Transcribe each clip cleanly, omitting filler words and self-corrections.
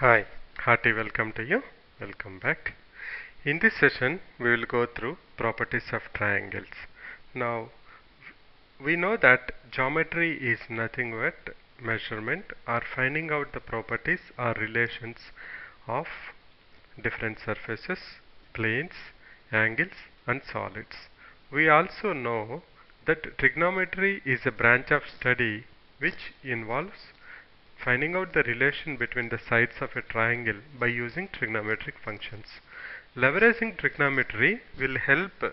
Hi, hearty welcome to you. Welcome back. In this session, we will go through properties of triangles. Now, we know that geometry is nothing but measurement or finding out the properties or relations of different surfaces, planes, angles, and solids. We also know that trigonometry is a branch of study which involves finding out the relation between the sides of a triangle by using trigonometric functions. Leveraging trigonometry will help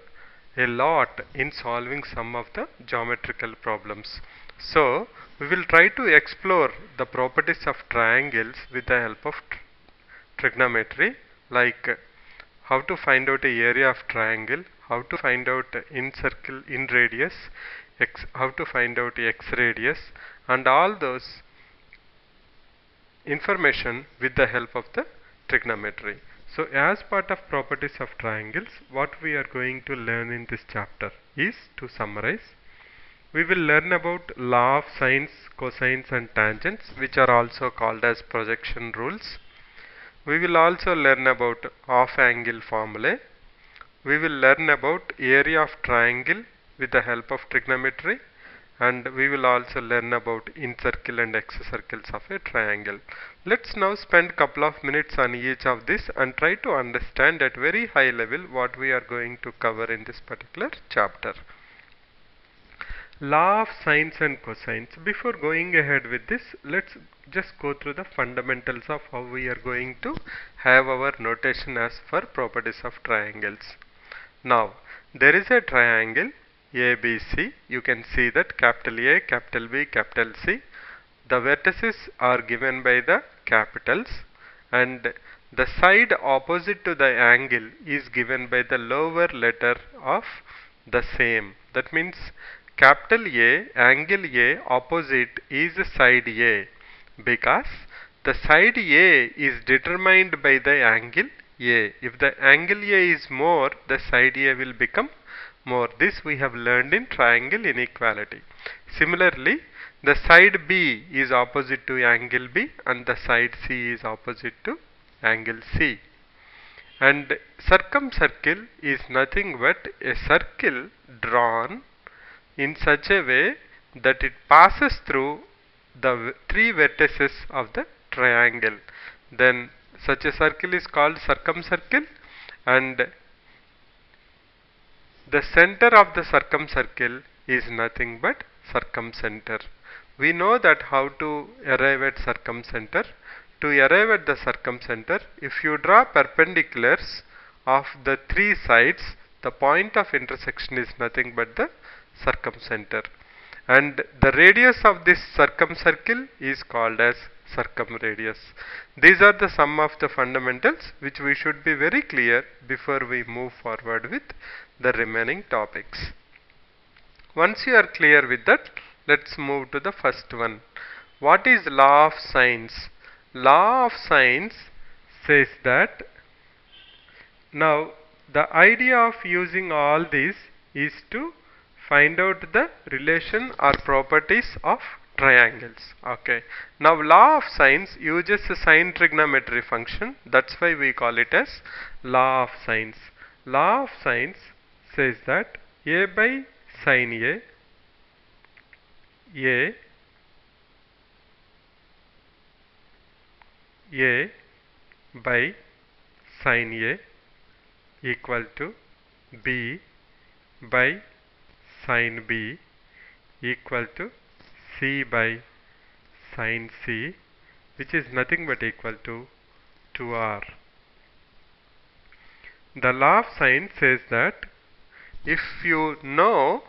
a lot in solving some of the geometrical problems. So, we will try to explore the properties of triangles with the help of trigonometry, like how to find out a area of triangle, how to find out in circle in radius, how to find out x radius, and all those information with the help of the trigonometry. So as part of properties of triangles, what we are going to learn in this chapter is, to summarize, we will learn about law of sines, cosines and tangents, which are also called as projection rules. We will also learn about off angle formulae. We will learn about area of triangle with the help of trigonometry, and we will also learn about incircle and excircles of a triangle. Let's now spend couple of minutes on each of this and try to understand at very high level what we are going to cover in this particular chapter. Law of sines and cosines. Before going ahead with this, let's just go through the fundamentals of how we are going to have our notation as for properties of triangles. Now, there is a triangle ABC. You can see that capital A, capital B, capital C. The vertices are given by the capitals, and the side opposite to the angle is given by the lower letter of the same. That means capital A, angle A opposite is side A, because the side A is determined by the angle A. If the angle A is more, the side A will become more. This we have learned in triangle inequality. Similarly, the side B is opposite to angle B and the side C is opposite to angle C. And circumcircle is nothing but a circle drawn in such a way that it passes through the three vertices of the triangle. Then such a circle is called circumcircle, and the center of the circumcircle is nothing but circumcenter. We know that how to arrive at circumcenter. To arrive at the circumcenter, if you draw perpendiculars of the three sides, the point of intersection is nothing but the circumcenter. And the radius of this circumcircle is called as circumradius. These are the sum of the fundamentals which we should be very clear before we move forward with the remaining topics. Once you are clear with that, let's move to the first one. What is law of sines? Law of sines says that, now the idea of using all these is to find out the relation or properties of triangles. Okay. Now law of sines uses a sine trigonometry function. That's why we call it as law of sines. Law of sines says that a by sine a by sine A equal to B by sine B equal to C by sine C, which is nothing but equal to 2R. The law of sine says that if you know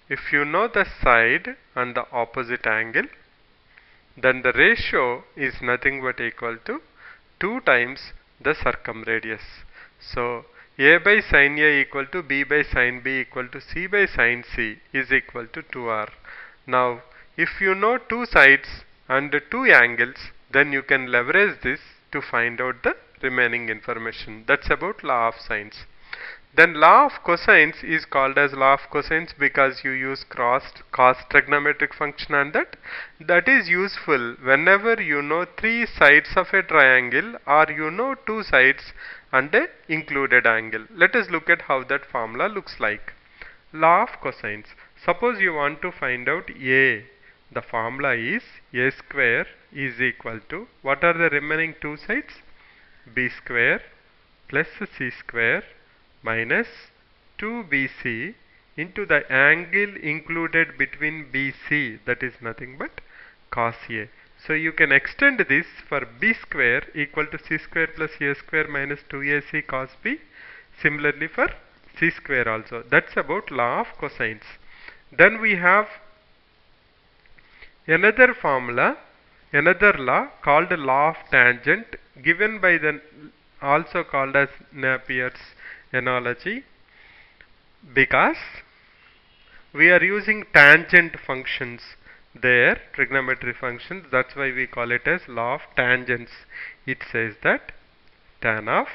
the side and the opposite angle, then the ratio is nothing but equal to 2 times the circumradius. So a by sine A equal to B by sine B equal to C by sine C is equal to 2R. Now if you know two sides and two angles, then you can leverage this to find out the remaining information. That's about law of sines. Then law of cosines is called as law of cosines because you use cos trigonometric function, and that is useful whenever you know three sides of a triangle or you know two sides and a included angle. Let us look at how that formula looks like. Law of cosines. Suppose you want to find out a. The formula is a square is equal to, what are the remaining two sides? B square plus c square minus 2bc into the angle included between BC, that is nothing but cos A. So you can extend this for b square equal to c square plus a square minus 2ac cos b. Similarly for c square also. That's about law of cosines. Then we have another formula, another law called law of tangent, given by the also called as Napier's analogy, because we are using tangent functions there, trigonometry functions. That's why we call it as law of tangents. It says that tan of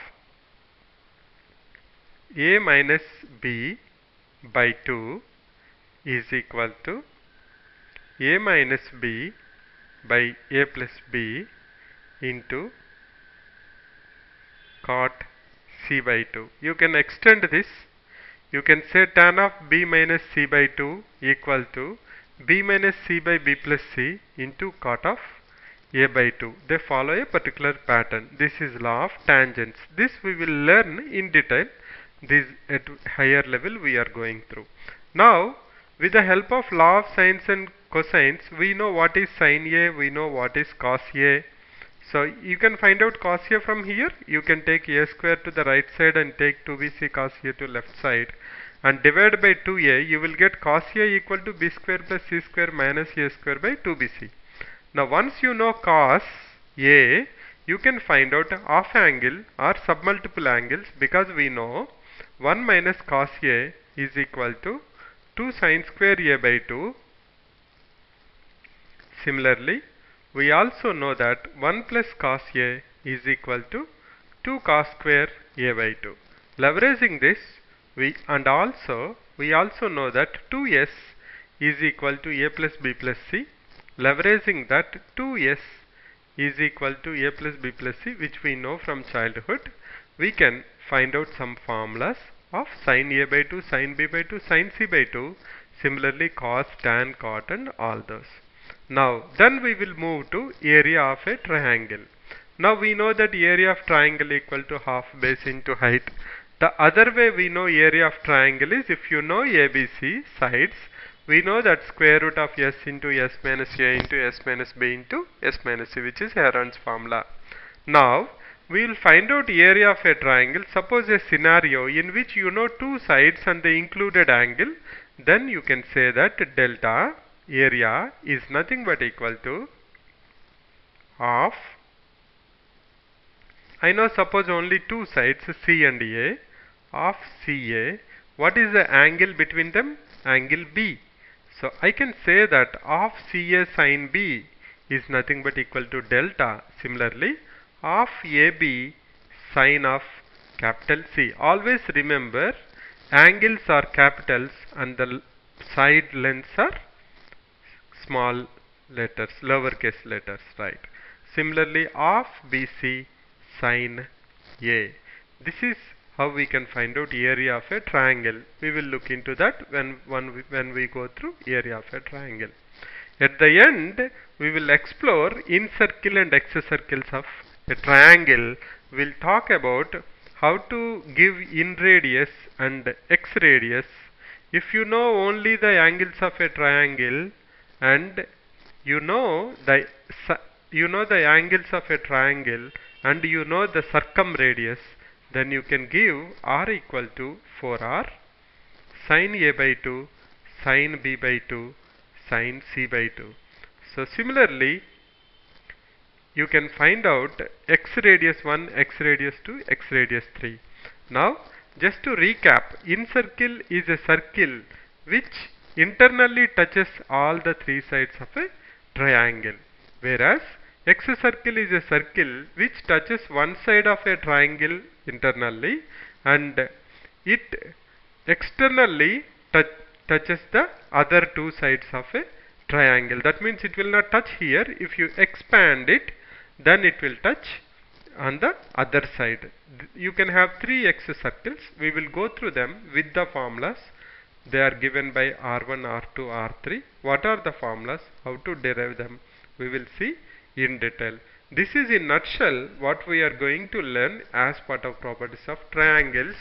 a minus b by 2 is equal to a minus b by a plus b into cot c by 2. You can extend this. You can say tan of b minus c by 2 equal to b minus c by b plus c into cot of a by 2. They follow a particular pattern. This is law of tangents. This we will learn in detail. This at higher level we are going through. Now, with the help of law of sines and cosines, we know what is sin A, we know what is cos A. So you can find out cos A from here. You can take a square to the right side and take 2bc cos A to left side and divide by 2a. You will get cos A equal to b square plus c square minus a square by 2bc. Now once you know cos A, you can find out off angle or submultiple angles, because we know 1 minus cos A is equal to 2 sin square A by 2. Similarly, we also know that 1 plus cos A is equal to 2 cos square A by 2. Leveraging this, we also know that 2s is equal to a plus b plus c. Leveraging that, 2s is equal to a plus b plus c, which we know from childhood, we can find out some formulas of sin a by 2, sin b by 2, sin c by 2, similarly cos, tan, cot and all those. Now, then we will move to area of a triangle. Now we know that area of triangle equal to half base into height. The other way we know area of triangle is, if you know ABC sides, we know that square root of s into s minus a into s minus b into s minus c, which is Heron's formula. Now, we will find out area of a triangle. Suppose a scenario in which you know two sides and the included angle, then you can say that delta area is nothing but equal to half. I know suppose only two sides, C and A, of CA. What is the angle between them? Angle B. So I can say that of CA sin B is nothing but equal to delta. Similarly, of AB sin of capital C. Always remember, angles are capitals and the side lengths are small letters, lowercase letters, right? Similarly, of BC sin A. This is how we can find out area of a triangle. We will look into that when we go through area of a triangle. At the end, we will explore incircle and excircles of a triangle. We will talk about how to give in radius and x radius. If you know only the angles of a triangle and you know the angles of a triangle and you know the circumradius, then you can give r equal to 4r sin a by 2, sin b by 2, sin c by 2. So similarly, you can find out x radius 1, x radius 2, x radius 3. Now, just to recap, incircle is a circle which internally touches all the three sides of a triangle, whereas excircle is a circle which touches one side of a triangle internally and it externally touches the other two sides of a triangle. That means it will not touch here. If you expand it, then it will touch on the other side. You can have 3 x circles. We will go through them with the formulas. They are given by R1, R2, R3. What are the formulas? How to derive them? We will see in detail. This is in nutshell what we are going to learn as part of properties of triangles.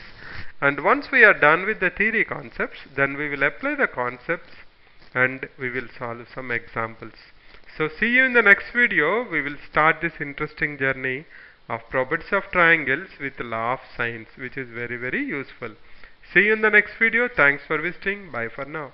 And once we are done with the theory concepts, then we will apply the concepts and we will solve some examples. So see you in the next video. We will start this interesting journey of properties of triangles with law of sines, which is very useful. See you in the next video. Thanks for visiting. Bye for now.